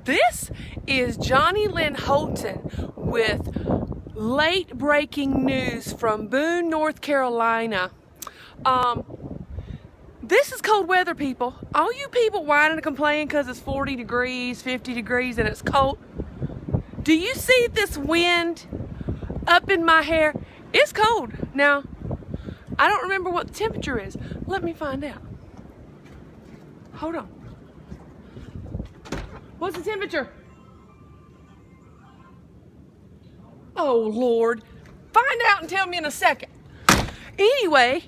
This is Johnny Lynn Holton with late breaking news from Boone, North Carolina. This is cold weather, people. All you people whining and complaining because it's 40 degrees, 50 degrees, and it's cold. Do you see this wind up in my hair? It's cold. Now, I don't remember what the temperature is. Let me find out. Hold on. What's the temperature? Oh, Lord. Find out and tell me in a second. Anyway,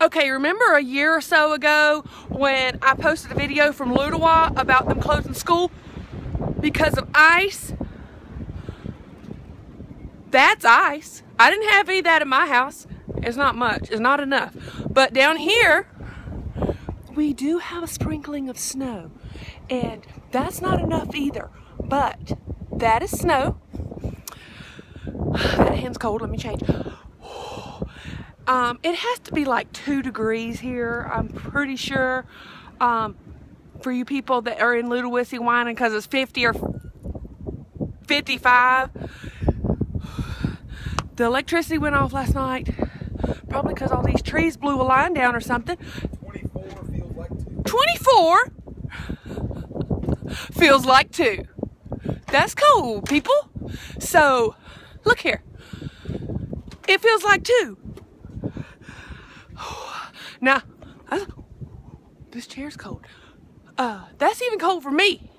okay, remember a year or so ago when I posted a video from Ludawa about them closing school because of ice? That's ice. I didn't have any of that in my house. It's not much. It's not enough. But down here, we do have a sprinkling of snow. And that's not enough either. But that is snow. That hand's cold. Let me change. It has to be like 2 degrees here, I'm pretty sure. For you people that are in Ludowici whining because it's 50 or 55. The electricity went off last night. Probably because all these trees blew a line down or something. 24 feels like 2. 24 feels like 2. That's cool, people. So, look here. It feels like 2. Now, this chair's cold. That's even cold for me.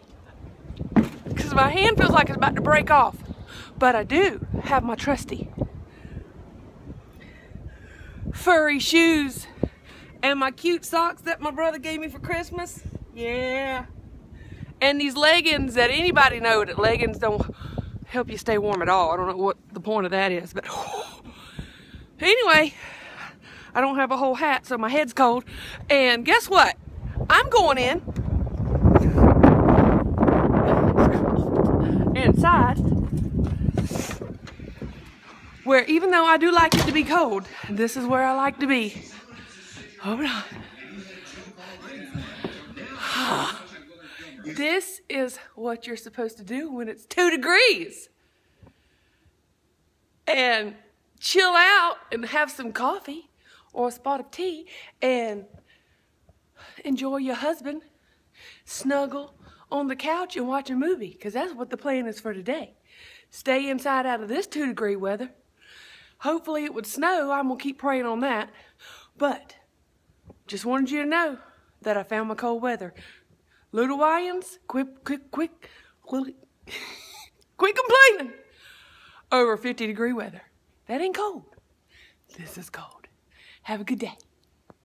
Because my hand feels like it's about to break off. But I do have my trusty furry shoes and my cute socks that my brother gave me for Christmas. Yeah. And these leggings that anybody know that leggings don't help you stay warm at all. I don't know what the point of that is, but anyway, I don't have a whole hat, so my head's cold. And guess what? I'm going in inside, where even though I do like it to be cold, this is where I like to be. Hold on. This is what you're supposed to do when it's 2 degrees. And chill out and have some coffee or a spot of tea and enjoy your husband, snuggle on the couch and watch a movie, because that's what the plan is for today. Stay inside out of this 2-degree weather. Hopefully it would snow. I'm going to keep praying on that. But just wanted you to know that I found my cold weather. Ludawayans, quit complaining over 50-degree weather. That ain't cold. This is cold. Have a good day.